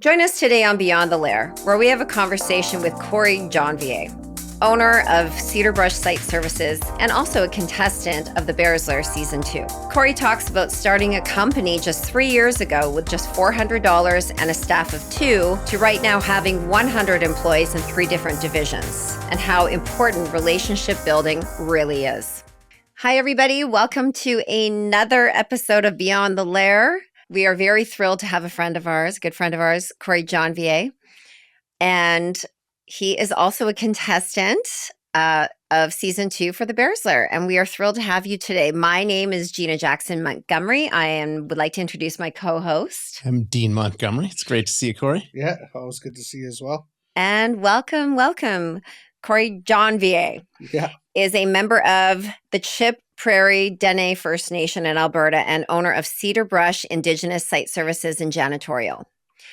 Join us today on Beyond the Lair, where we have a conversation with Janvier, owner of Cedar Brush Site Services and also a contestant of the Bears Lair Season 2. Corey talks about starting a company just 3 years ago with just $400 and a staff of 2 to right now having 100 employees in 3 different divisions, and how important relationship building really is. Hi, everybody. Welcome to another episode of Beyond the Lair. We are very thrilled to have a friend of ours, good friend of ours, Janvier. And he is also a contestant of Season 2 for the Bears Lair. And we are thrilled to have you today. My name is Gina Jackson Montgomery. would like to introduce my co-host. I'm Dean Montgomery. It's great to see you, Corey. Yeah, always good to see you as well. And welcome. Janvier is a member of the Prairie, Dene First Nation in Alberta and owner of Cedar Brush Indigenous Site Services and Janitorial.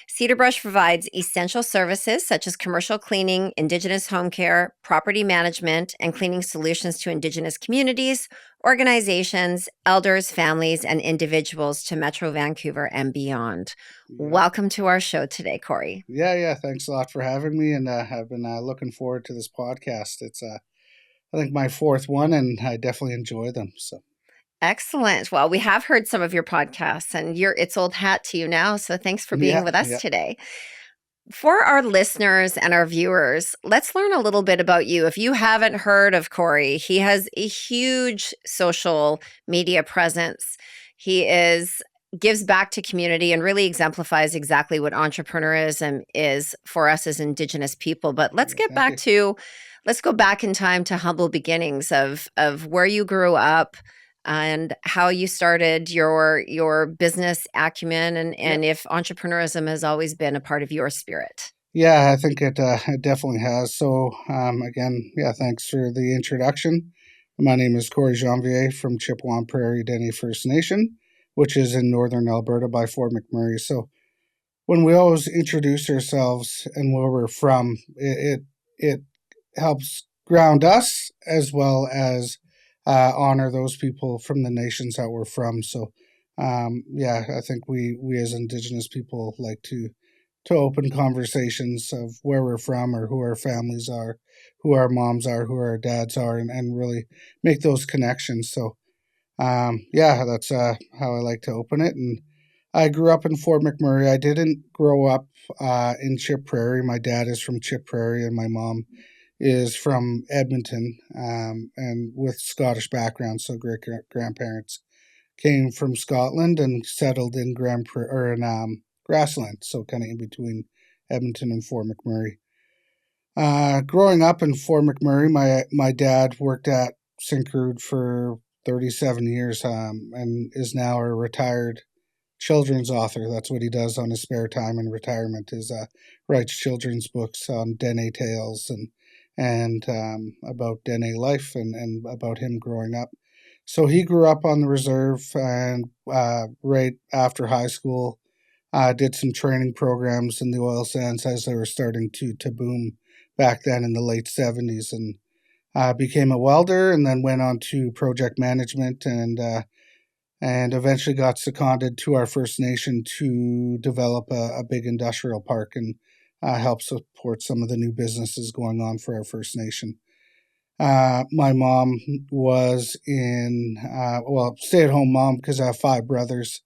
Cedar Brush provides essential services such as commercial cleaning, Indigenous home care, property management, and cleaning solutions to Indigenous communities, organizations, elders, families, and individuals to Metro Vancouver and beyond. Yeah. Welcome to our show today, Corey. Yeah. Thanks a lot for having me, and I've been looking forward to this podcast. It's I think my 4th one, and I definitely enjoy them. So excellent. Well, we have heard some of your podcasts, and it's old hat to you now. So thanks for being with us today. For our listeners and our viewers, let's learn a little bit about you. If you haven't heard of Corey, he has a huge social media presence. He gives back to community and really exemplifies exactly what entrepreneurism is for us as Indigenous people. But let's go back in time to humble beginnings of where you grew up and how you started your business acumen and if entrepreneurism has always been a part of your spirit. Yeah, I think it definitely has. So again, thanks for the introduction. My name is Corey Janvier from Chipewyan, Prairie, Dene First Nation, which is in northern Alberta by Fort McMurray. So when we always introduce ourselves and where we're from, it helps ground us as well as honor those people from the nations that we're from. So, I think we as Indigenous people like to open conversations of where we're from or who our families are, who our moms are, who our dads are, and really make those connections. So, that's how I like to open it. And I grew up in Fort McMurray. I didn't grow up in Prairie. My dad is from Prairie, and my mom is from Edmonton, and with Scottish background. So great grandparents came from Scotland and settled in Grassland, so kind of in between Edmonton and Fort McMurray. Growing up in Fort McMurray, my dad worked at Syncrude for 37 years, and is now a retired children's author. That's what he does on his spare time in retirement, is writes children's books on Dene tales and about Dene life and about him growing up. So he grew up on the reserve, and right after high school, did some training programs in the oil sands as they were starting to boom back then in the late 70s, and became a welder, and then went on to project management, and eventually got seconded to our First Nation to develop a big industrial park and help support some of the new businesses going on for our First Nation. My mom was stay-at-home mom because I have 5 brothers,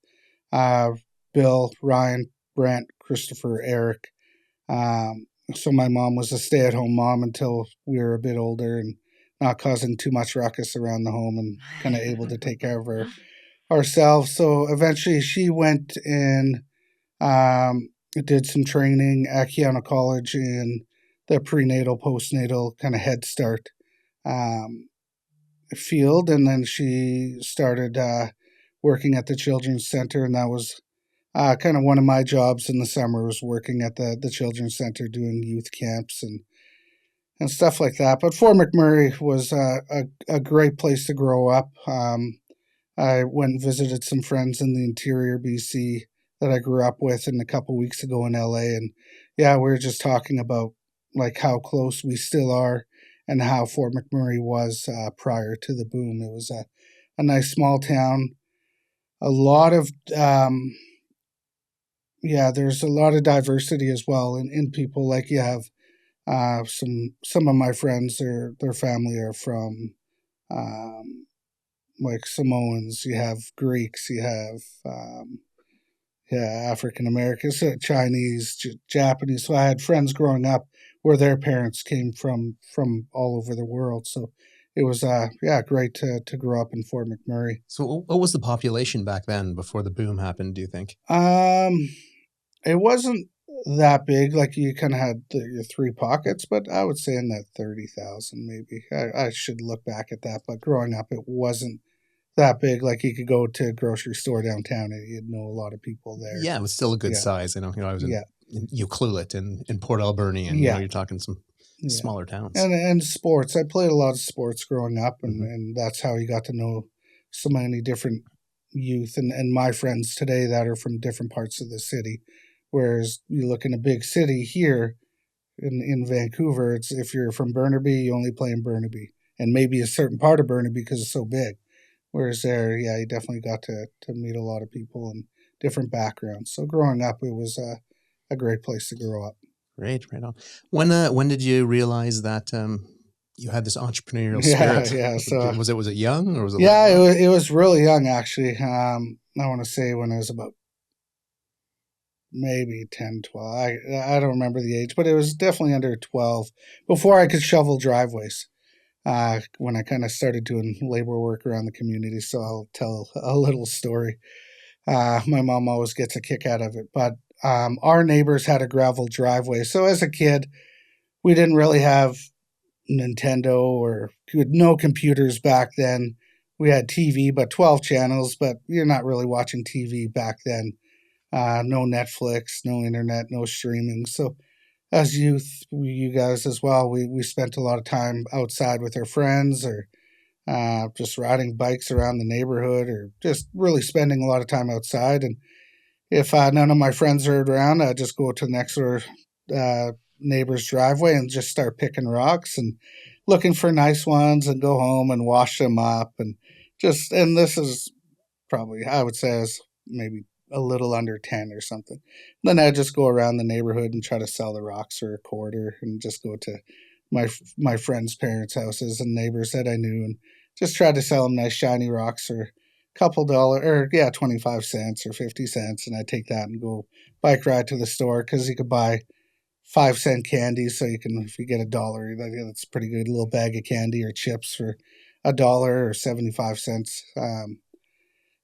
Bill, Ryan, Brent, Christopher, Eric. So my mom was a stay-at-home mom until we were a bit older and not causing too much ruckus around the home and kind of able to take care of ourselves. So eventually she went and did some training at Kiana College in the prenatal, postnatal kind of Head Start field. And then she started working at the Children's Center, and that was kind of one of my jobs in the summer, was working at the Children's Center doing youth camps and stuff like that. But Fort McMurray was a great place to grow up. I went and visited some friends in the interior BC that I grew up with, and a couple weeks ago in LA. And we were just talking about like how close we still are and how Fort McMurray was prior to the boom. It was a nice small town, a lot of yeah, there's a lot of diversity as well in people. Like you have some of my friends, their family are from um, like Samoans. You have Greeks. You have yeah, African Americans, Chinese, Japanese. So I had friends growing up where their parents came from all over the world. So it was yeah, great to grow up in Fort McMurray. So, what was the population back then before the boom happened, do you think? Um, it wasn't that big. Like you kind of had your three pockets, but I would say in that 30,000 maybe. I should look back at that, but growing up, it wasn't that big. Like you could go to a grocery store downtown and you'd know a lot of people there. Yeah, it was still a good Yeah, size. I was yeah, in Ucluelet and in Port Alberni, and yeah, you're talking some yeah. smaller towns. And sports. I played a lot of sports growing up, Hmm. and that's how you got to know so many different youth and my friends today that are from different parts of the city. Whereas you look in a big city here in Vancouver, it's if you're from Burnaby, you only play in Burnaby and maybe a certain part of Burnaby because it's so big. Whereas there, yeah, you definitely got to meet a lot of people and different backgrounds. So growing up, it was a great place to grow up. Great, right on. When did you realize that you had this entrepreneurial Yeah, spirit? yeah. So Was it young or was it yeah, later on? it was really young actually. I want to say when I was about maybe 10, 12. I don't remember the age, but it was definitely under 12 before I could shovel driveways. When I kind of started doing labor work around the community. So I'll tell a little story. My mom always gets a kick out of it, but our neighbors had a gravel driveway. So as a kid, we didn't really have Nintendo or no computers back then. We had TV, but 12 channels, but you're not really watching TV back then. No Netflix, no internet, no streaming. So as youth, you guys as well, we spent a lot of time outside with our friends or just riding bikes around the neighborhood or just really spending a lot of time outside. And if none of my friends are around, I just go to the next door uh, neighbor's driveway and just start picking rocks and looking for nice ones and go home and wash them up. And this is probably, I would say, I was maybe a little under 10 or something. Then I just go around the neighborhood and try to sell the rocks for a quarter and just go to my friends' parents' houses and neighbors that I knew and just try to sell them nice shiny rocks for a couple dollar or yeah 25 cents or 50 cents, and I take that and go bike ride to the store because you could buy 5-cent candy, so you can if you get a dollar, that's a pretty good little bag of candy or chips for a dollar or 75 cents.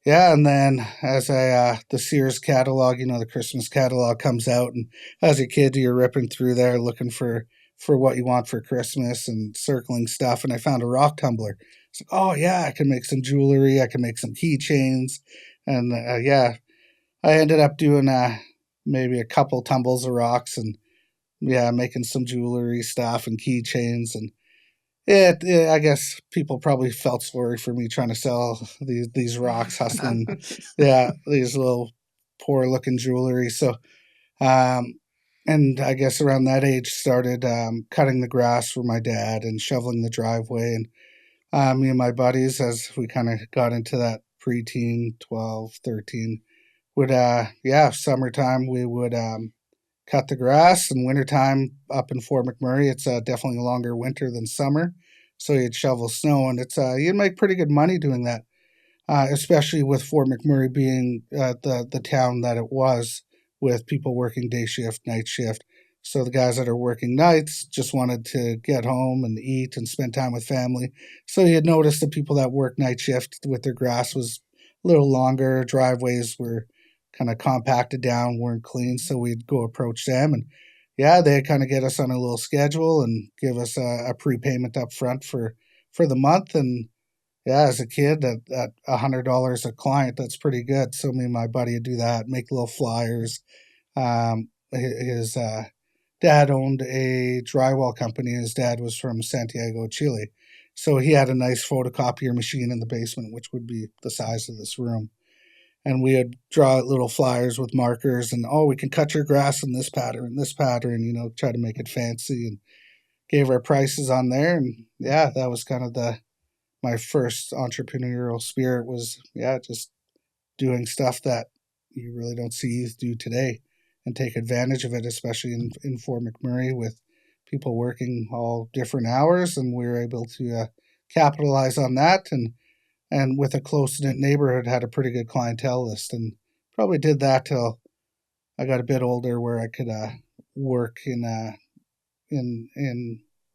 Yeah, and then as the Sears catalog, the Christmas catalog comes out, and as a kid, you're ripping through there looking for what you want for Christmas and circling stuff. And I found a rock tumbler. It's like, oh yeah, I can make some jewelry. I can make some keychains, and yeah, I ended up doing maybe a couple tumbles of rocks, and yeah, making some jewelry stuff and keychains, and I guess people probably felt sorry for me trying to sell these rocks, hustling, yeah, these little poor looking jewelry. So, um, and I guess around that age started cutting the grass for my dad and shoveling the driveway. And me and my buddies, as we kind of got into that preteen, 12, 13, would, yeah, summertime, we would cut the grass. In wintertime up in Fort McMurray, it's definitely a longer winter than summer. So you'd shovel snow, and you'd make pretty good money doing that, especially with Fort McMurray being the town that it was, with people working day shift, night shift. So the guys that are working nights just wanted to get home and eat and spend time with family. So you'd notice the people that work night shift with their grass was a little longer. Driveways were kind of compacted down, weren't clean. So we'd go approach them, and yeah, they kind of get us on a little schedule and give us a prepayment up front for the month. And yeah, as a kid, at $100 a client, that's pretty good. So me and my buddy would do that, make little flyers. His dad owned a drywall company. His dad was from Santiago, Chile. So he had a nice photocopier machine in the basement, which would be the size of this room. And we would draw little flyers with markers and, oh, we can cut your grass in this pattern, try to make it fancy, and gave our prices on there. And yeah, that was kind of my first entrepreneurial spirit was, yeah, just doing stuff that you really don't see youth do today. take advantage of it, especially in Fort McMurray with people working all different hours, and we were able to capitalize on that, and with a close-knit neighborhood, had a pretty good clientele list, and probably did that till I got a bit older, where I could work in a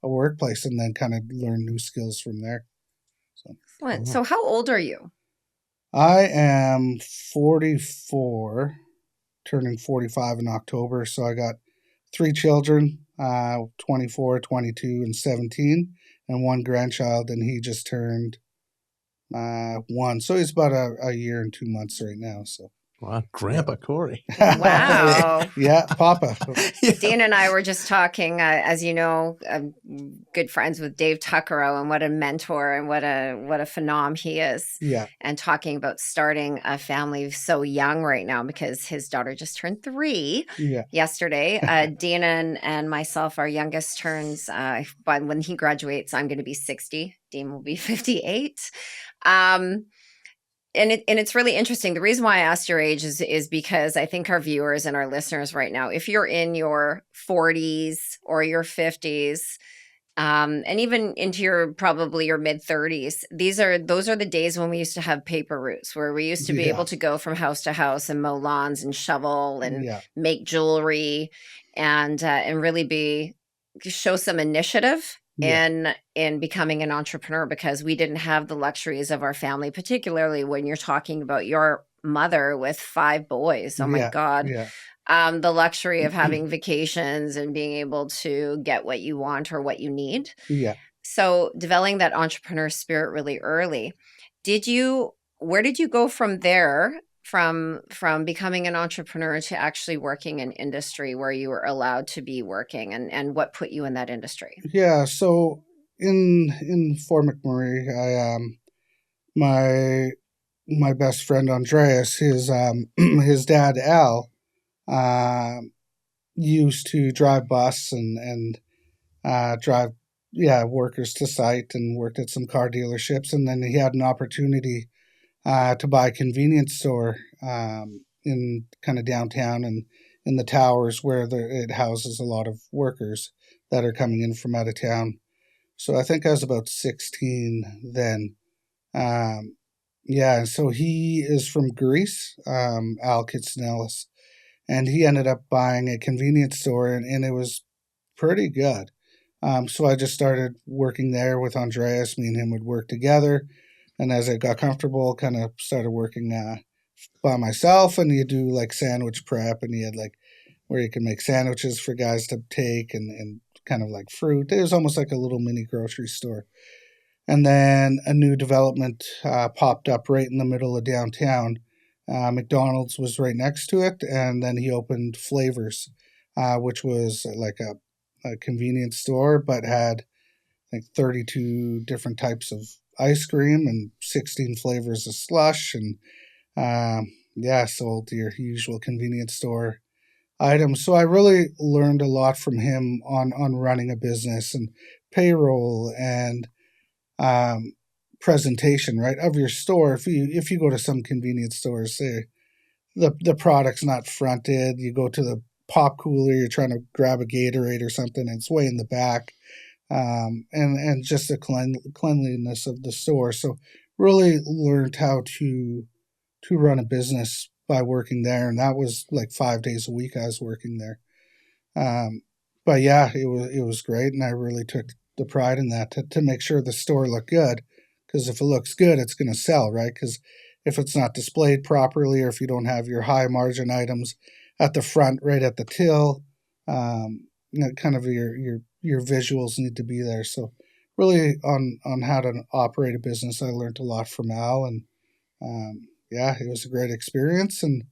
workplace, and then kind of learn new skills from there. Excellent. So how old are you? I am 44, turning 45 in October. So I got 3 children, 24, 22, and 17, and 1 grandchild, and he just turned 1. So he's about a year and 2 months right now. So. Wow, Grandpa Corey. Wow. Yeah, Papa. Dene and I were just talking, as you know, good friends with Dave Tuckero, and what a mentor and what a phenom he is. Yeah. And talking about starting a family so young right now, because his daughter just turned 3 yesterday. Dene and myself, our youngest turns, but when he graduates, I'm going to be 60. Dene will be 58. And it's really interesting. The reason why I asked your age is because I think our viewers and our listeners right now, if you're in your 40s or your 50s, and even into your probably your mid 30s, those are the days when we used to have paper routes, where we used to be able to go from house to house and mow lawns and shovel and make jewelry and really show some initiative in becoming an entrepreneur, because we didn't have the luxuries of our family, particularly when you're talking about your mother with 5 boys. Oh my God. The luxury of having vacations and being able to get what you want or what you need. So developing that entrepreneur spirit really early. Where did you go from there, from becoming an entrepreneur to actually working in industry where you were allowed to be working, and what put you in that industry? Yeah, so in Fort McMurray, I my best friend Andreas, his dad Al, used to drive bus and drive workers to site, and worked at some car dealerships, and then he had an opportunity to buy a convenience store in kind of downtown and in the towers, where it houses a lot of workers that are coming in from out of town. So I think I was about 16 then. And so he is from Greece, Al Kitsanellis, and he ended up buying a convenience store, and it was pretty good. So I just started working there with Andreas. Me and him would work together. And as I got comfortable, kind of started working by myself, and you do like sandwich prep, and you had like where you can make sandwiches for guys to take, and kind of like fruit. It was almost like a little mini grocery store. And then a new development popped up right in the middle of downtown. McDonald's was right next to it, and then he opened Flavors, which was like a convenience store, but had like 32 different types of ice cream and 16 flavors of slush, and sold your usual convenience store items. So I really learned a lot from him on running a business and payroll and presentation, right, of your store. If you go to some convenience stores, say the product's not fronted, you go to the pop cooler, you're trying to grab a Gatorade or something, and it's way in the back. And just the cleanliness of the store. So really learned how to run a business by working there, and that was like 5 days a week I was working there. But yeah, it was great, and I really took the pride in that to make sure the store looked good, because if it looks good, it's going to sell, right? Because if it's not displayed properly, or if you don't have your high margin items at the front, right at the till, kind of your visuals need to be there. So really on how to operate a business, I learned a lot from Al, and it was a great experience. And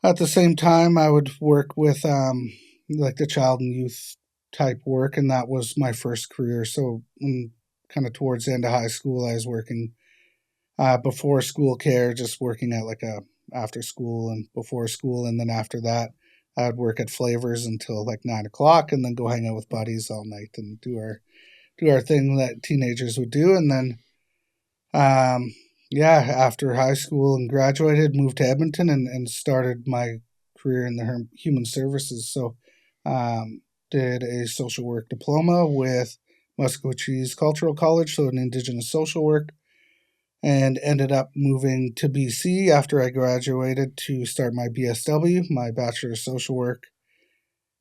at the same time, I would work with like the child and youth type work, and that was my first career. So kind of towards the end of high school, I was working before school care, just working at like a after school and before school, and then after that I would work at Flavors until like 9 o'clock, and then go hang out with buddies all night and do our thing that teenagers would do. And then, after high school and graduated, moved to Edmonton and started my career in the human services. So did a social work diploma with Musqueam Cultural College, so an Indigenous social work, and ended up moving to BC after I graduated to start my BSW, my Bachelor of Social Work.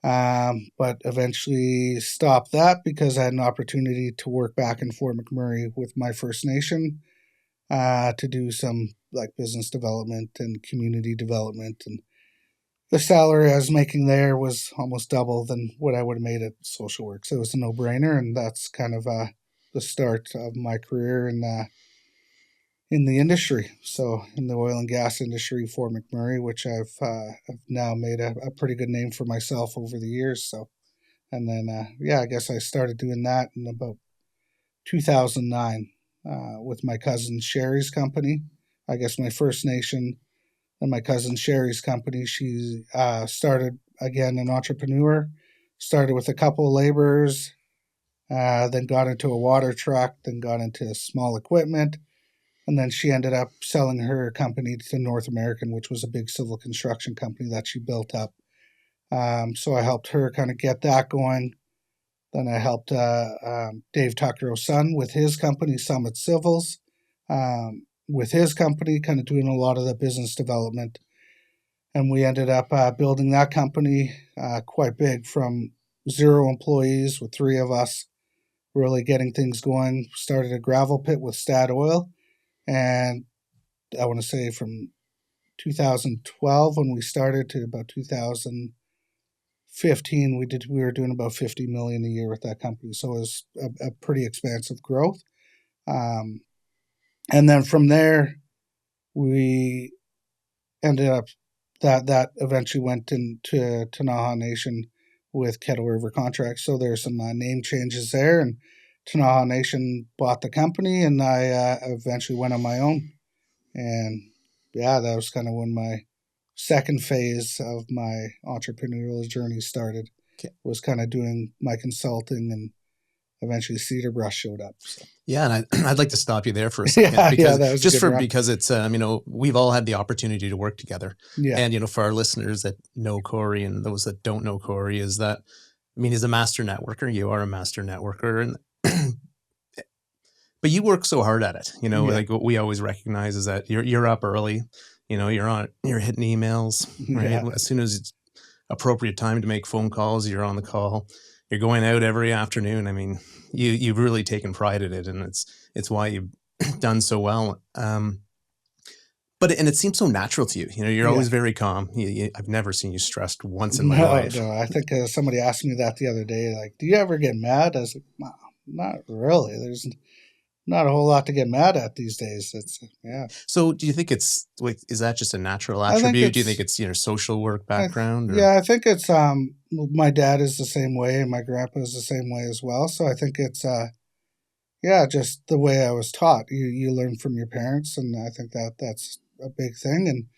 But eventually stopped that because I had an opportunity to work back in Fort McMurray with my First Nation to do some like business development and community development. And the salary I was making there was almost double than what I would have made at social work. So it was a no-brainer, and that's kind of the start of my career in the industry. So in the oil and gas industry for McMurray, which I've now made a pretty good name for myself over the years. So, and then, I guess I started doing that in about 2009 with my cousin Sherry's company. I guess my First Nation and my cousin Sherry's company. She started, again, an entrepreneur, started with a couple of laborers, then got into a water truck, then got into small equipment. And then she ended up selling her company to North American, which was a big civil construction company that she built up. So I helped her kind of get that going. Then I helped Dave Tucker's son with his company, Summit Civils, with his company, kind of doing a lot of the business development. And we ended up building that company quite big, from 0 employees with 3 of us, really getting things going. Started a gravel pit with Statoil. And I want to say from 2012 when we started to about 2015, we were doing about $50 million a year with that company. So it was a pretty expansive growth. And then from there, we ended up that eventually went into Ktunaxa Nation with Kettle River Contracts. So there's some name changes there, and Ktunaxa Nation bought the company, and I eventually went on my own. And that was kind of when my second phase of my entrepreneurial journey started. Okay. Was kind of doing my consulting, and eventually Cedar Brush showed up. So. Yeah, and I'd like to stop you there for a second, because it's we've all had the opportunity to work together. Yeah. And for our listeners that know Corey and those that don't know Corey, is that he's a master networker. You are a master networker, and but you work so hard at it. Like what we always recognize is that you're up early. You're hitting emails, right? Yeah. As soon as it's appropriate time to make phone calls, you're on the call. You're going out every afternoon. You've really taken pride in it, and it's why you've done so well. But it seems so natural to you. You're always very calm. I've never seen you stressed once in my life. No, I think somebody asked me that the other day. Like, do you ever get mad? I was like, no, not really. There's not a whole lot to get mad at these days. So do you think is that just a natural attribute? Do you think it's social work background? I think it's my dad is the same way, and my grandpa is the same way as well. So I think it's just the way I was taught. You learn from your parents, and I think that's a big thing. And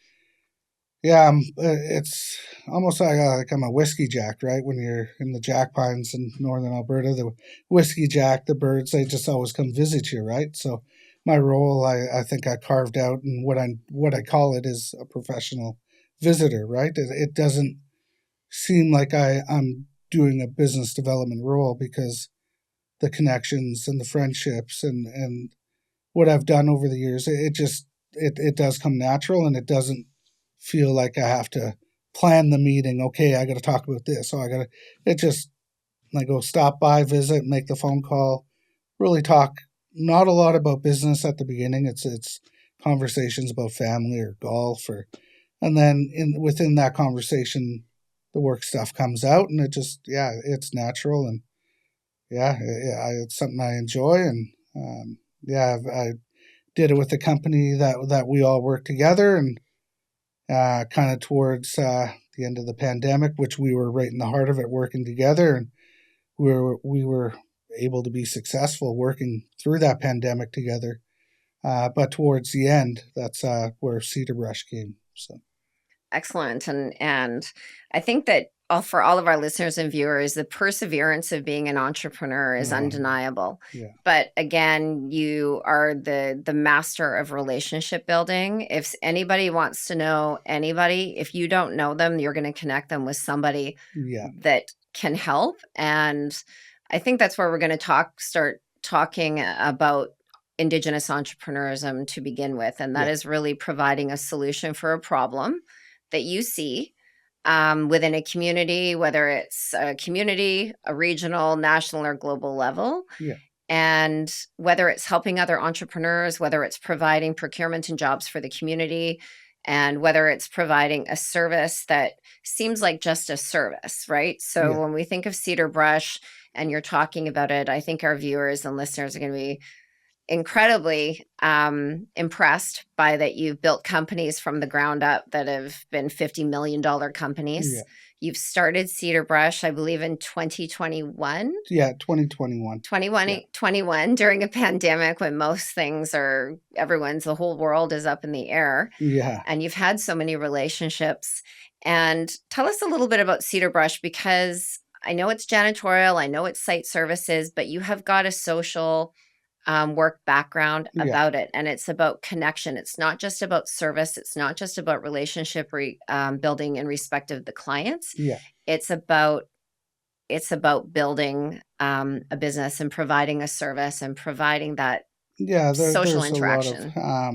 it's almost like I'm a whiskey jack, right? When you're in the jack pines in northern Alberta, the whiskey jack, the birds, they just always come visit you, right? So my role, I think I carved out, and what I call it is a professional visitor, right? It doesn't seem like I'm doing a business development role, because the connections and the friendships and what I've done over the years, it does come natural, and it doesn't feel like I have to plan the meeting. Okay, I got to talk about this. So I go stop by, visit, make the phone call, really talk. Not a lot about business at the beginning. It's conversations about family or golf, and then within that conversation, the work stuff comes out, and it's natural, and it's something I enjoy, and I did it with the company that we all work together, and kind of towards the end of the pandemic, which we were right in the heart of it, working together, and we were able to be successful working through that pandemic together. But towards the end, that's where Cedar Brush came. So excellent, and I think that for all of our listeners and viewers, the perseverance of being an entrepreneur is undeniable. Yeah. But again, you are the master of relationship building. If anybody wants to know anybody, if you don't know them, you're going to connect them with somebody that can help. And I think that's where we're going to start talking about Indigenous entrepreneurism to begin with. And that is really providing a solution for a problem that you see within a community, whether it's a community, a regional, national, or global level. Yeah. And whether it's helping other entrepreneurs, whether it's providing procurement and jobs for the community, and whether it's providing a service that seems like just a service, right? So when we think of Cedar Brush and you're talking about it, I think our viewers and listeners are going to be incredibly impressed by that you've built companies from the ground up that have been $50 million companies. Yeah. You've started Cedar Brush, I believe, in 2021. Yeah, 2021. 2021 during a pandemic when most things the whole world is up in the air. Yeah. And you've had so many relationships. And tell us a little bit about Cedar Brush, because I know it's janitorial, I know it's site services, but you have got a social work background about it. And it's about connection. It's not just about service. It's not just about relationship building in respect of the clients. Yeah. It's about building a business and providing a service and providing that social interaction. I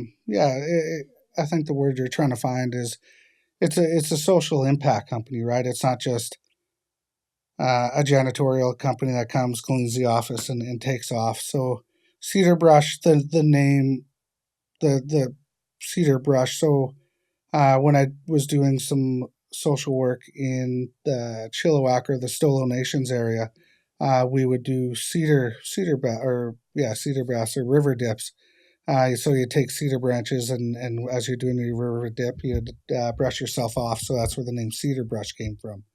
think the word you're trying to find is it's a social impact company, right? It's not just a janitorial company that comes, cleans the office and takes off. So Cedar Brush, the name, the Cedar Brush. So when I was doing some social work in the Chipewyan or the Stolo Nations area, we would do cedar baths or river dips. So you take cedar branches and as you're doing your river dip, you'd brush yourself off. So that's where the name Cedar Brush came from.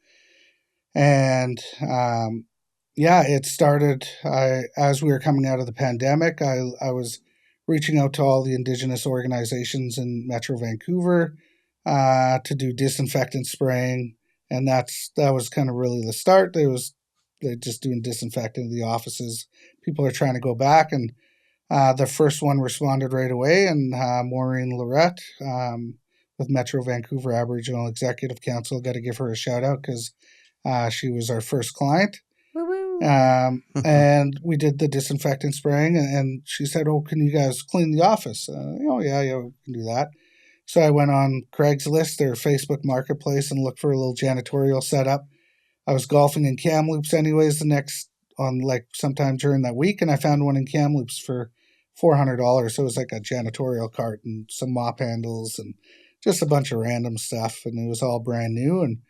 And it started as we were coming out of the pandemic. I was reaching out to all the Indigenous organizations in Metro Vancouver to do disinfectant spraying, and that was kind of really the start. They're just doing disinfectant in the offices. People are trying to go back, and the first one responded right away, and Maureen Lorette with Metro Vancouver Aboriginal Executive Council, got to give her a shout out because she was our first client. And we did the disinfectant spraying, and she said, "Oh, can you guys clean the office?" Yeah, we can do that. So I went on Craigslist or Facebook Marketplace and looked for a little janitorial setup. I was golfing in Kamloops anyways sometime during that week, and I found one in Kamloops for $400. So it was like a janitorial cart and some mop handles and just a bunch of random stuff, and it was all brand new, and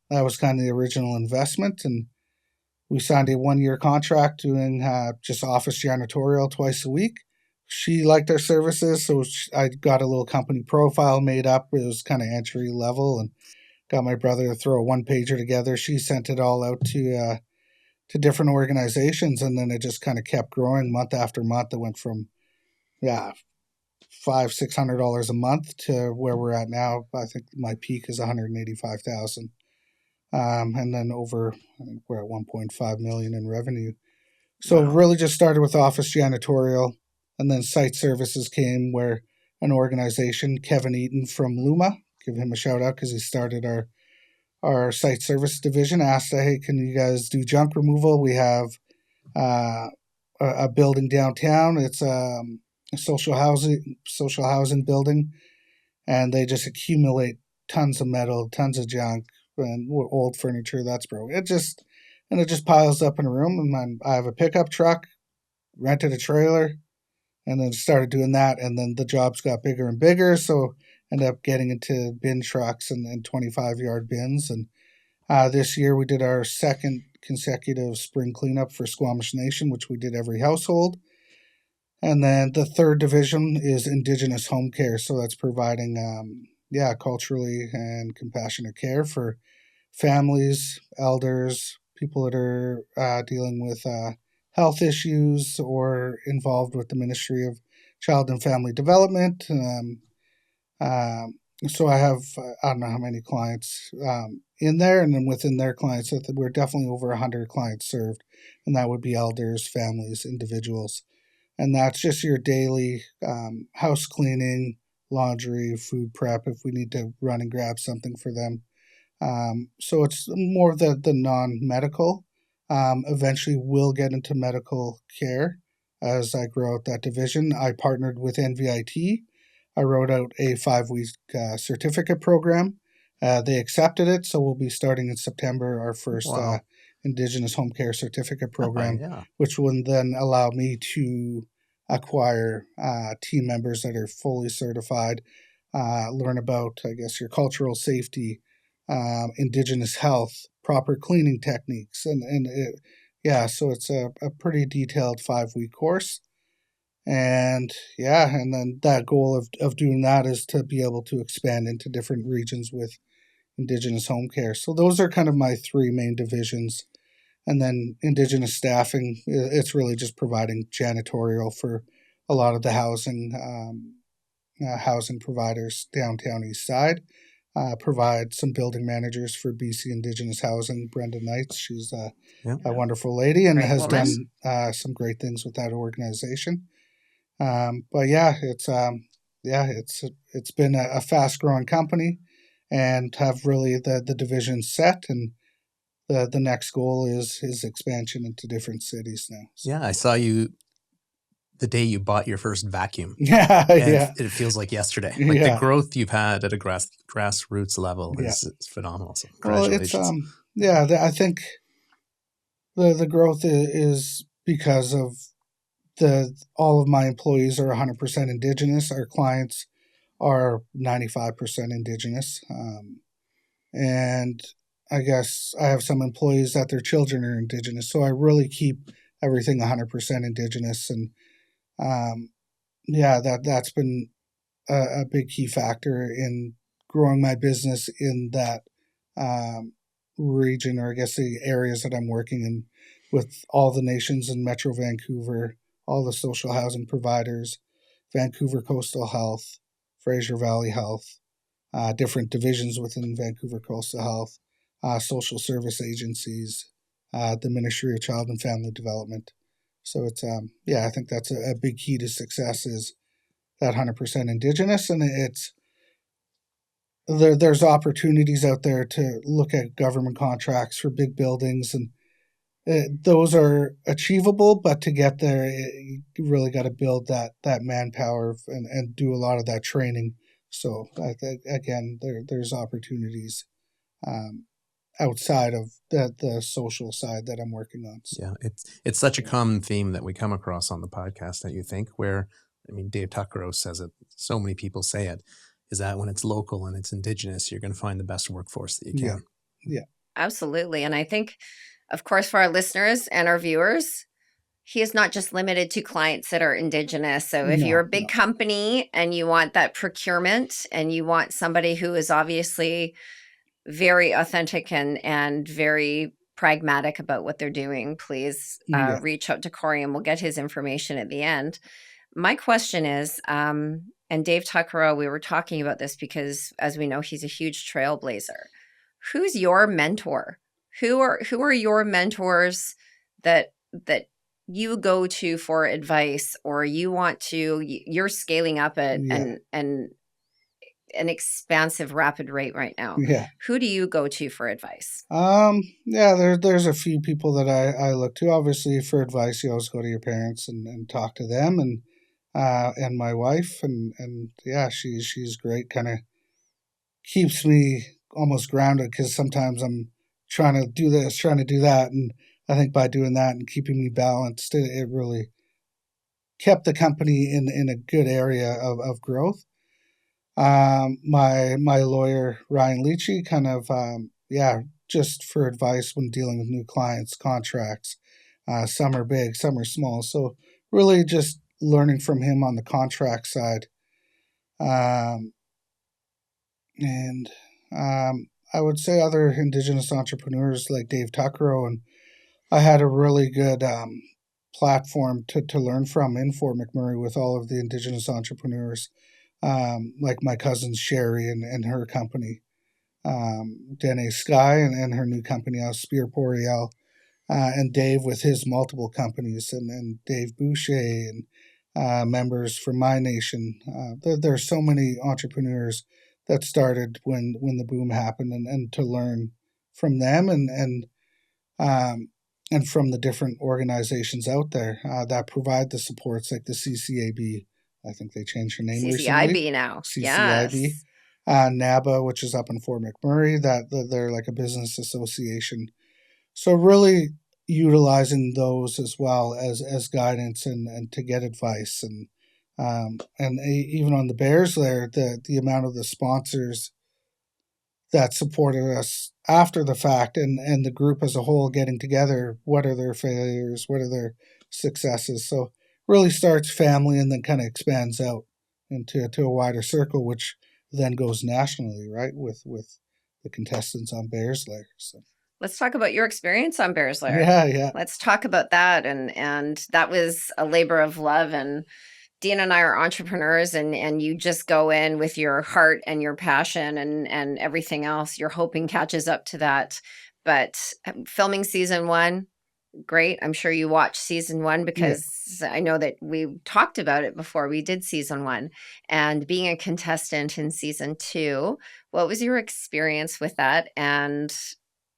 that was kind of the original investment. And we signed a 1-year contract doing just office janitorial twice a week. She liked our services, so I got a little company profile made up. It was kind of entry level, and got my brother to throw a one-pager together. She sent it all out to different organizations, and then it just kind of kept growing month after month. It went from $500-$600 a month to where we're at now. I think my peak is $185,000. And then I think we're at 1.5 million in revenue. So It really just started with office janitorial, and then site services came where an organization, Kevin Eaton from Luma, give him a shout out because he started our site service division, asked, "Hey, can you guys do junk removal? We have a building downtown. It's a social housing building, and they just accumulate tons of metal, tons of junk, and old furniture that's broken. It just piles up in a room. And I have a pickup truck, rented a trailer, and then started doing that. And then the jobs got bigger and bigger, so ended up getting into bin trucks and 25-yard bins. And this year we did our second consecutive spring cleanup for Squamish Nation, which we did every household. And then the third division is Indigenous home care, so that's providing culturally and compassionate care for families, elders, people that are dealing with health issues or involved with the Ministry of Child and Family Development, So I have, I don't know how many clients in there, and then within their clients, we're definitely over 100 clients served, and that would be elders, families, individuals. And that's just your daily house cleaning, laundry, food prep if we need to run and grab something for them. So it's more the non-medical. Eventually, we'll get into medical care as I grow out that division. I partnered with NVIT. I wrote out a 5-week certificate program. They accepted it, so we'll be starting in September our first Indigenous home care certificate program, which will then allow me to acquire team members that are fully certified, learn about, I guess, your cultural safety, Indigenous health, proper cleaning techniques, so it's a pretty detailed 5-week course. And then that goal of doing that is to be able to expand into different regions with Indigenous home care. So those are kind of my 3 main divisions. And then Indigenous staffing, it's really just providing janitorial for a lot of the housing providers downtown east side. Provide some building managers for BC Indigenous Housing. Brenda Knights, she's a wonderful lady and has done some great things with that organization. It's been a fast growing company, and have really the division set, and the next goal is expansion into different cities now. So. Yeah, I saw you the day you bought your first vacuum. It feels like yesterday. Like the growth you've had at a grassroots level is phenomenal. So congratulations. I think the growth is because of all of my employees are 100% Indigenous. Our clients are 95% Indigenous. And I guess I have some employees that their children are Indigenous. So I really keep everything 100% Indigenous. And that's been a big key factor in growing my business in that region, or I guess the areas that I'm working in, with all the nations in Metro Vancouver, all the social housing providers, Vancouver Coastal Health, Fraser Valley Health, different divisions within Vancouver Coastal Health, social service agencies, the Ministry of Child and Family Development. So it's, I think that's a big key to success, is that 100% Indigenous. And there's opportunities out there to look at government contracts for big buildings, and those are achievable, but to get there, you really got to build that manpower and do a lot of that training. So again, there's opportunities outside of the social side that I'm working on. So. Yeah, it's such a common theme that we come across on the podcast, that you think, where, I mean, Dave Tuckrow says it, so many people say it, is that when it's local and it's Indigenous, you're going to find the best workforce that you can. Yeah. Absolutely. And I think, of course, for our listeners and our viewers, he is not just limited to clients that are Indigenous. So if you're a big company and you want that procurement, and you want somebody who is obviously very authentic and very pragmatic about what they're doing, please reach out to Corey, and we'll get his information at the end. My question is, and Dave Tuckrow, we were talking about this because, as we know, he's a huge trailblazer. Who's your mentor? Who are your mentors that you go to for advice, or you're scaling up at an expansive, rapid rate right now? Yeah. Who do you go to for advice? There's a few people that I look to. Obviously, for advice, you always go to your parents and talk to them, and my wife, and she's great. Kind of keeps me almost grounded, because sometimes I'm trying to do this, trying to do that, and I think by doing that and keeping me balanced, it really kept the company in a good area of growth. My lawyer, Ryan Leachy, kind of, just for advice when dealing with new clients, contracts. Some are big, some are small. So really just learning from him on the contract side. I would say other Indigenous entrepreneurs like Dave Tuckrow, and I had a really good platform to learn from in Fort McMurray with all of the Indigenous entrepreneurs. like my cousin Sherry and her company, Dene Sky and her new company, Spear Boreal, and Dave with his multiple companies, and Dave Boucher and members from my nation. There are so many entrepreneurs that started when the boom happened, and to learn from them and from the different organizations out there that provide the supports, like the CCAB. I think they changed their name recently. CCIB now. CCIB. Yes. NABA, which is up in Fort McMurray, that they're like a business association. So really utilizing those as well as guidance and to get advice and even on the Bears there, the amount of the sponsors that supported us after the fact and the group as a whole getting together, what are their failures, what are their successes. So really starts family and then kind of expands out into a wider circle, which then goes nationally, right, with the contestants on Bears Lair. So Let's talk about your experience on Bears Lair. yeah. Let's talk about that. And that was a labor of love. And Dene and I are entrepreneurs, and you just go in with your heart and your passion and everything else. You're hoping catches up to that. But filming season 1, great. I'm sure you watched season 1 because I know that we talked about it before we did season 1. And being a contestant in season 2, what was your experience with that? And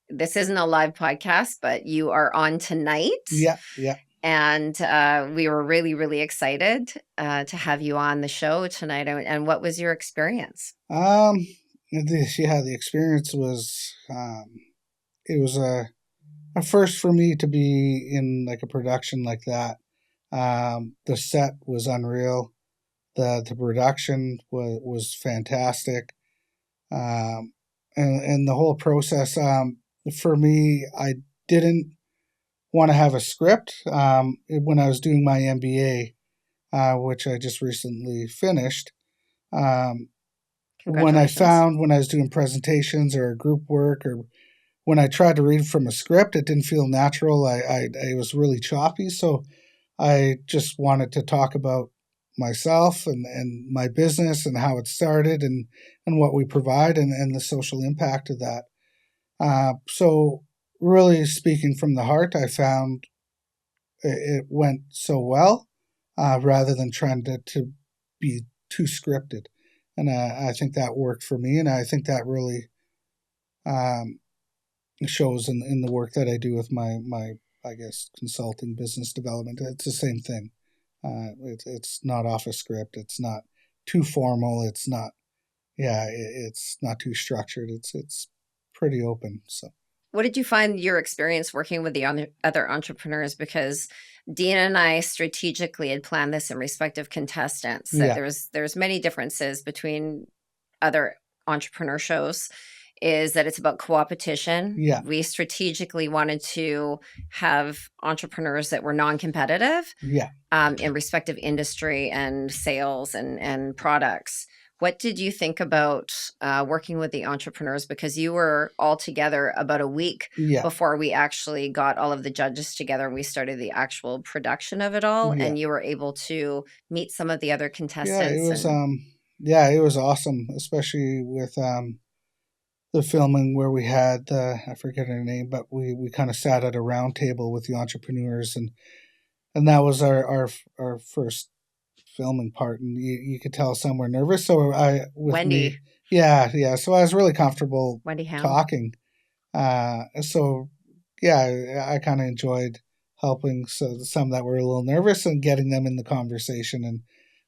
this isn't a live podcast, but you are on tonight. Yeah. And we were really, really excited to have you on the show tonight. And what was your experience? The experience was, it was a first for me to be in like a production like that. The set was unreal. The production was fantastic. And the whole process, for me, I didn't want to have a script when I was doing my MBA, which I just recently finished. When I found when I was doing presentations or group work, or when I tried to read from a script, it didn't feel natural. I was really choppy, so I just wanted to talk about myself and my business and how it started and what we provide and the social impact of that. So really speaking from the heart, I found it went so well rather than trying to be too scripted. And I think that worked for me. And I think that really shows in the work that I do with my I guess, consulting business development. It's the same thing. It's not off a script. It's not too formal. It's not, it's not too structured. It's pretty open. So. What did you find your experience working with the other entrepreneurs? Because Dene and I strategically had planned this in respect of contestants. That there's many differences between other entrepreneur shows. Is that it's about co-opetition. Yeah. We strategically wanted to have entrepreneurs that were non-competitive. Yeah. In respect of industry and sales and products. What did you think about working with the entrepreneurs? Because you were all together about a week before we actually got all of the judges together and we started the actual production of it all. And you were able to meet some of the other contestants. It was awesome, especially with the filming where we had I forget her name, but we kind of sat at a round table with the entrepreneurs and that was our first filming part, and you could tell some were nervous. So Wendy. So I was really comfortable Wendy Ham. talking. I kind of enjoyed helping some that were a little nervous and getting them in the conversation,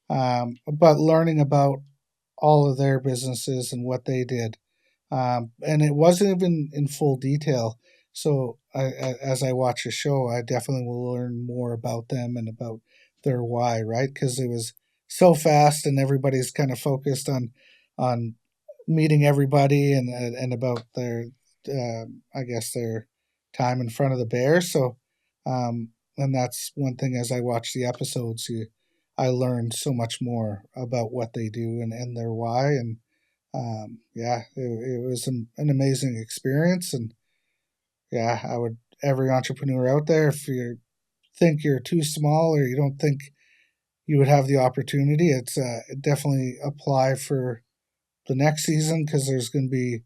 and but learning about all of their businesses and what they did. And it wasn't even in full detail. So as I watch the show, I definitely will learn more about them and about their why, right? Because it was so fast and everybody's kind of focused on meeting everybody and about their, I guess, their time in front of the Bears. So, and that's one thing as I watch the episodes, I learned so much more about what they do and their why. And it was an amazing experience. And I would, every entrepreneur out there, if you think you're too small or you don't think you would have the opportunity. It's definitely apply for the next season, because there's going to be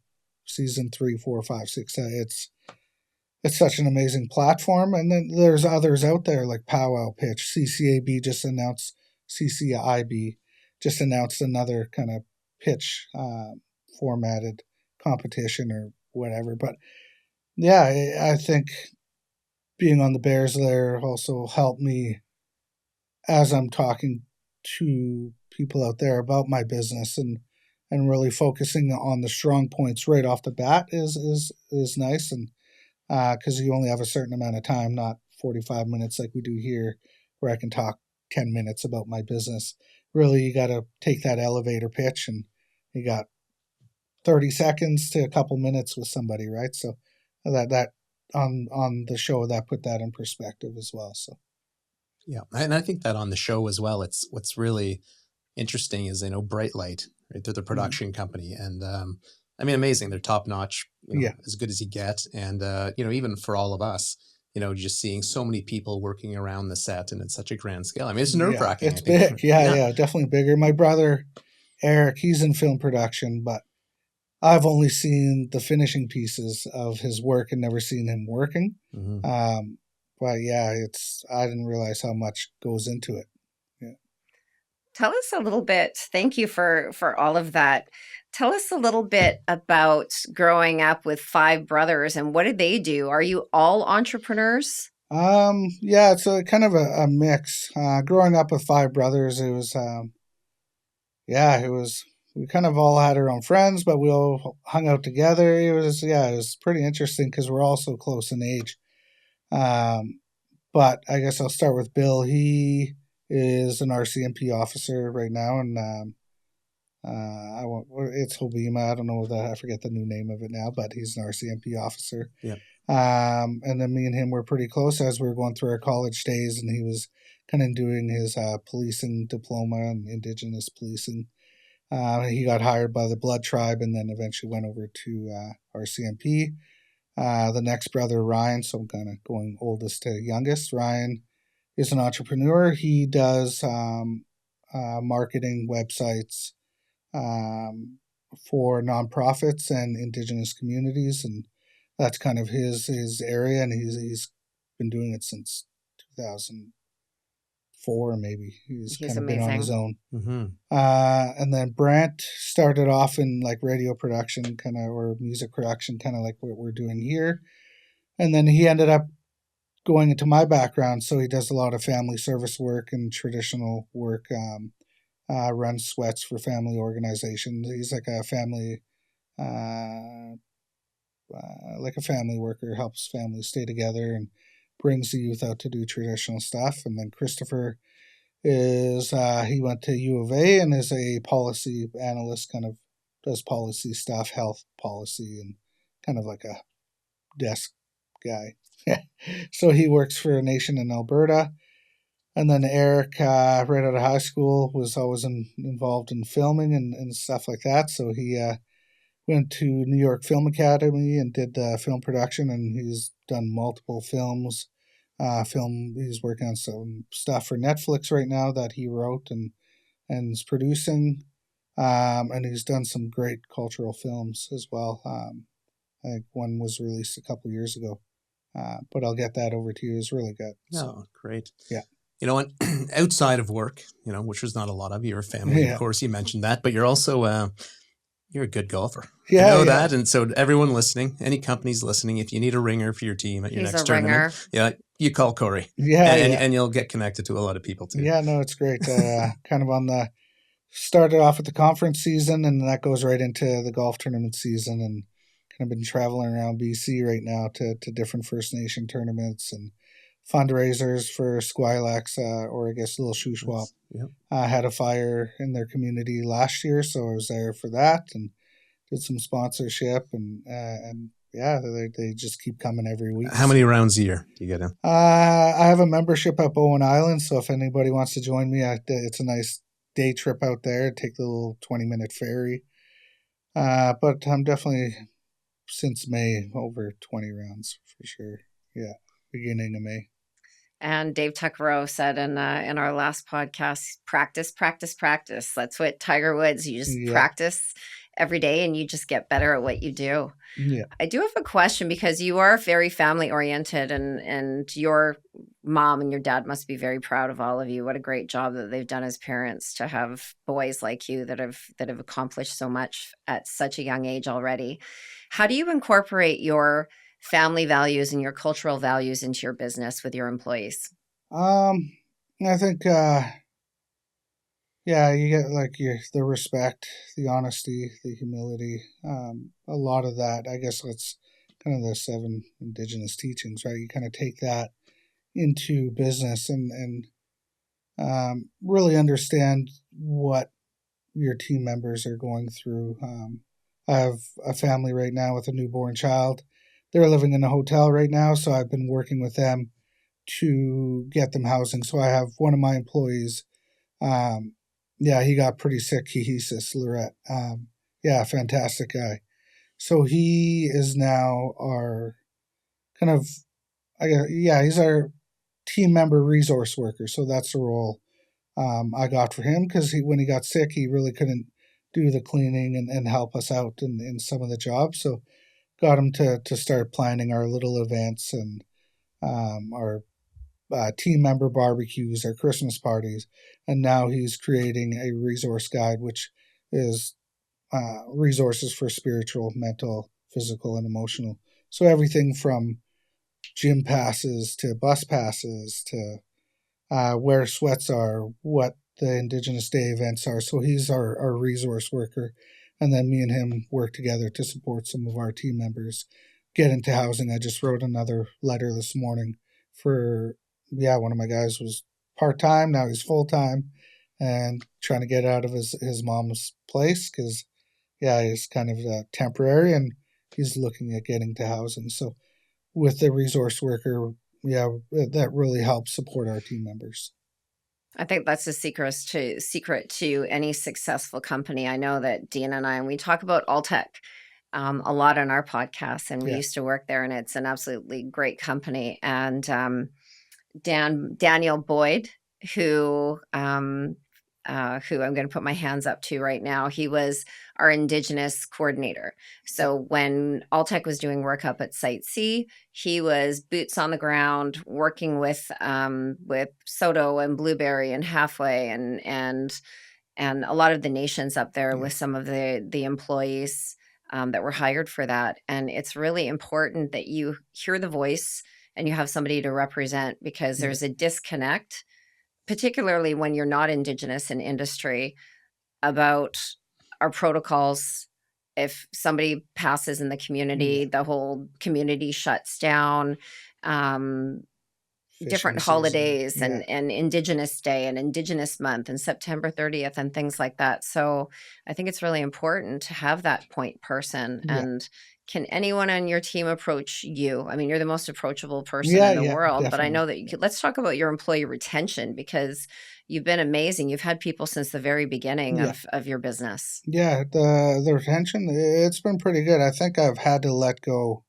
season 3, 4, 5, 6. It's such an amazing platform. And then there's others out there like Powwow Pitch. CCAB just announced, CCIB just announced another kind of pitch formatted competition or whatever. But yeah, I think being on the Bears Lair also helped me as I'm talking to people out there about my business, and really focusing on the strong points right off the bat is nice. And because you only have a certain amount of time, not 45 minutes like we do here, where I can talk 10 minutes about my business. Really, you got to take that elevator pitch, and you got 30 seconds to a couple minutes with somebody, right? So that on the show, that put that in perspective as well. So yeah, and I think that on the show as well, it's what's really interesting is, Bright Light, right? They're the production company, and I mean, amazing. They're top notch, as good as you get. And, even for all of us, just seeing so many people working around the set, and it's such a grand scale. I mean, it's nerve wracking. It's big. Yeah, definitely bigger. My brother, Eric, he's in film production, but I've only seen the finishing pieces of his work and never seen him working. Mm-hmm. But yeah, I didn't realize how much goes into it. Yeah. Tell us a little bit. Thank you for all of that. Tell us a little bit about growing up with 5 brothers, and what did they do? Are you all entrepreneurs? Yeah, it's a kind of a mix. Growing up with 5 brothers, it was, we kind of all had our own friends, but we all hung out together. It was pretty interesting because we're all so close in age. But I guess I'll start with Bill. He is an RCMP officer right now, and it's Hobima. I don't know I forget the new name of it now, but he's an RCMP officer. Yeah. And then me and him were pretty close as we were going through our college days, and he was kind of doing his policing diploma and Indigenous policing. He got hired by the Blood Tribe and then eventually went over to RCMP. The next brother, Ryan, so I'm kind of going oldest to youngest. Ryan is an entrepreneur. He does marketing websites for nonprofits and Indigenous communities, and that's kind of his area, and he's been doing it since 2004, maybe. He's kind of amazing. been on his own. Mm-hmm. And then Brant started off in like radio production, kind of, or music production, kind of like what we're doing here. And then he ended up going into my background, so he does a lot of family service work and traditional work. Runs sweats for family organizations. He's like a family, family worker, helps families stay together and brings the youth out to do traditional stuff. And then Christopher is he went to U of A and is a policy analyst, kind of does policy stuff, health policy, and kind of like a desk guy. So he works for a nation in Alberta. And then Eric, right out of high school, was always involved in filming and stuff like that. So he went to New York Film Academy and did film production, and he's done multiple films. He's working on some stuff for Netflix right now that he wrote and is producing. And he's done some great cultural films as well. I think one was released a couple years ago. But I'll get that over to you. It's really good. Oh, great. Yeah. And outside of work, which was not a lot of your family, of course, you mentioned that, but you're also, you're a good golfer. Yeah, I know that. And so everyone listening, any companies listening, if you need a ringer for your team at your next tournament, you call Corey. And you'll get connected to a lot of people too. Yeah, no, it's great. Kind of started off with the conference season, and that goes right into the golf tournament season, and kind of been traveling around BC right now to different First Nation tournaments and fundraisers for Squilax, or I guess Little Shuswap. Yep. Had a fire in their community last year, so I was there for that and did some sponsorship, and they just keep coming every week. How many rounds a year do you get in? I have a membership at Bowen Island, so if anybody wants to join me, it's a nice day trip out there. Take the little 20-minute ferry. But I'm definitely, since May, over 20 rounds for sure. Yeah, beginning of May. And Dave Tuckerow said in our last podcast, practice, practice, practice. That's what Tiger Woods, you just practice every day and you just get better at what you do. Yeah. I do have a question because you are very family oriented and your mom and your dad must be very proud of all of you. What a great job that they've done as parents to have boys like you that have accomplished so much at such a young age already. How do you incorporate your family values and your cultural values into your business with your employees? I think you get like the respect, the honesty, the humility, a lot of that. I guess that's kind of the 7 Indigenous teachings, right? You kind of take that into business and really understand what your team members are going through. I have a family right now with a newborn child. They're living in a hotel right now, so I've been working with them to get them housing. So I have one of my employees, he got pretty sick. He's Lorette. Fantastic guy. So he is now our kind of, he's our team member resource worker. So that's the role I got for him because when he got sick, he really couldn't do the cleaning and help us out in some of the jobs. So got him to start planning our little events and our team member barbecues, our Christmas parties, and now he's creating a resource guide, which is resources for spiritual, mental, physical, and emotional. So everything from gym passes to bus passes to where sweats are, what the Indigenous Day events are. So he's our resource worker. And then me and him work together to support some of our team members get into housing. I just wrote another letter this morning for, one of my guys was part-time. Now he's full-time and trying to get out of his mom's place because, he's kind of temporary and he's looking at getting to housing. So with the resource worker, that really helps support our team members. I think that's the secret to any successful company. I know that Dene and we talk about Alltech a lot on our podcast, and we used to work there, and it's an absolutely great company. And Daniel Boyd, who I'm going to put my hands up to right now, he was our Indigenous coordinator. So when Alltech was doing work up at Site C, he was boots on the ground working with Soto and Blueberry and Halfway and a lot of the nations up there with some of the employees that were hired for that. And it's really important that you hear the voice and you have somebody to represent because there's a disconnect, particularly when you're not Indigenous in industry, about our protocols. If somebody passes in the community, the whole community shuts down. Different holidays and Indigenous Day and Indigenous Month and September 30th and things like that. So I think it's really important to have that point person. And can anyone on your team approach you? I mean, you're the most approachable person in the world, definitely. But I know that let's talk about your employee retention because you've been amazing. You've had people since the very beginning of your business. Yeah, the retention, it's been pretty good. I think I've had to let go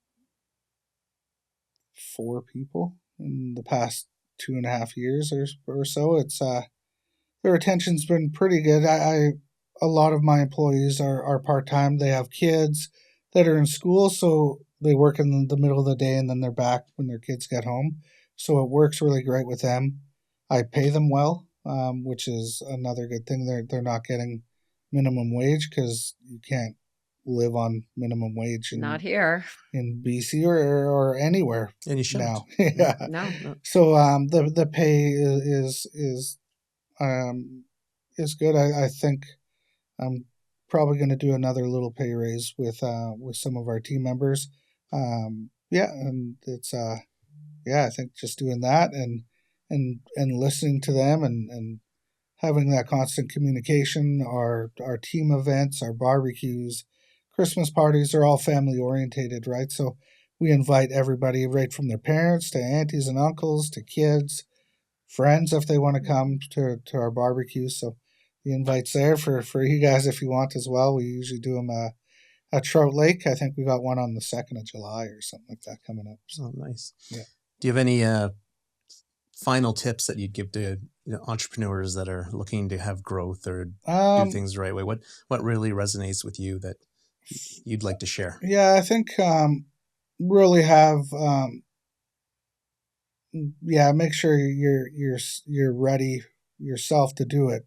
4 people in the past 2.5 years or so. It's the retention's been pretty good. A lot of my employees are part-time. They have kids that are in school, so they work in the middle of the day and then they're back when their kids get home. So it works really great with them. I pay them well, which is another good thing. They're not getting minimum wage because you can't live on minimum wage not here in BC or anywhere. And you shouldn't. Now. No. So the pay is good. I think I'm probably going to do another little pay raise with some of our team members. And it's I think just doing that and listening to them and having that constant communication. Our team events, our barbecues, Christmas parties are all family orientated, right? So we invite everybody right from their parents to aunties and uncles to kids, friends if they want to come to our barbecue. So the invite's there for you guys if you want as well. We usually do them at Trout Lake. I think we got one on the 2nd of July or something like that coming up. So nice. Yeah. Do you have any final tips that you'd give to entrepreneurs that are looking to have growth or do things the right way? What really resonates with you that you'd like to share? Yeah, I think really have make sure you're ready yourself to do it,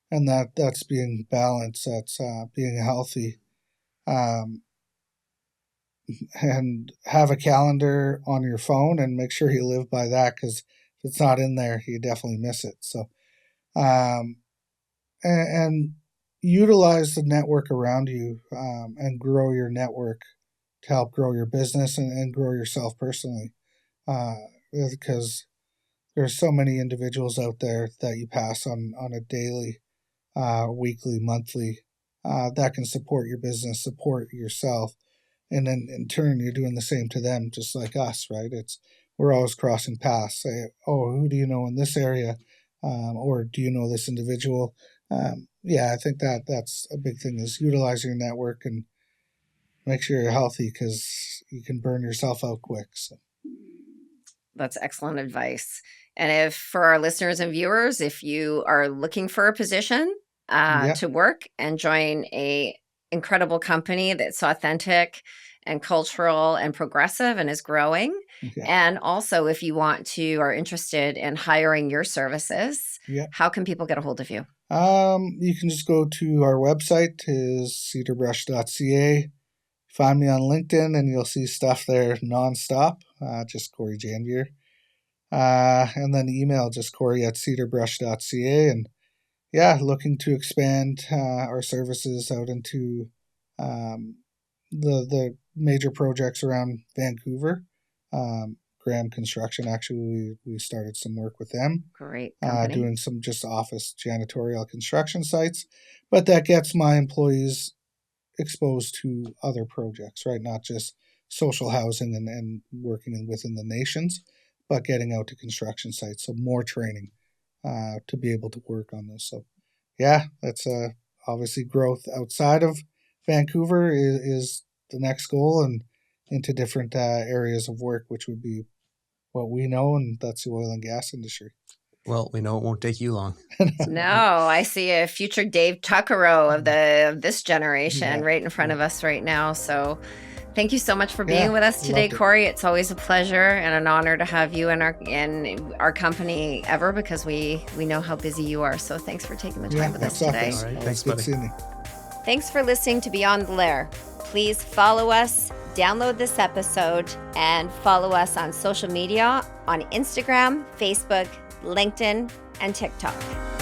and that's being balanced, that's being healthy, and have a calendar on your phone and make sure you live by that, because if it's not in there, you definitely miss it. So and utilize the network around you, and grow your network to help grow your business and grow yourself personally, because there's so many individuals out there that you pass on a daily, weekly, monthly, that can support your business, support yourself, and then in turn you're doing the same to them, just like us, right? We're always crossing paths. Say, oh, who do you know in this area, or do you know this individual? I think that's a big thing, is utilize your network and make sure you're healthy, because you can burn yourself out quick. So. That's excellent advice. And if for our listeners and viewers, if you are looking for a position to work and join a incredible company that's authentic and cultural and progressive and is growing, and also if you are interested in hiring your services, how can people get a hold of you? You can just go to our website, is cedarbrush.ca. Find me on LinkedIn and you'll see stuff there nonstop. Just Corey Janvier. And then email just Corey@cedarbrush.ca. And looking to expand our services out into the major projects around Vancouver. Graham Construction, actually, we started some work with them. Great company. Doing some just office janitorial construction sites. But that gets my employees exposed to other projects, right? Not just social housing and working within the nations, but getting out to construction sites. So more training to be able to work on this. So that's obviously growth outside of Vancouver is the next goal, and into different areas of work, which would be what we know, and that's the oil and gas industry. Well, we know it won't take you long. No, I see a future Dave Tuckerow of this generation right in front of us right now. So thank you so much for being with us today, Corey. It's always a pleasure and an honor to have you in our company ever, because we know how busy you are. So thanks for taking the time with us today. All right, thanks, buddy. Thanks for listening to Beyond the Lair. Please follow us, download this episode, and follow us on social media on Instagram, Facebook, LinkedIn, and TikTok.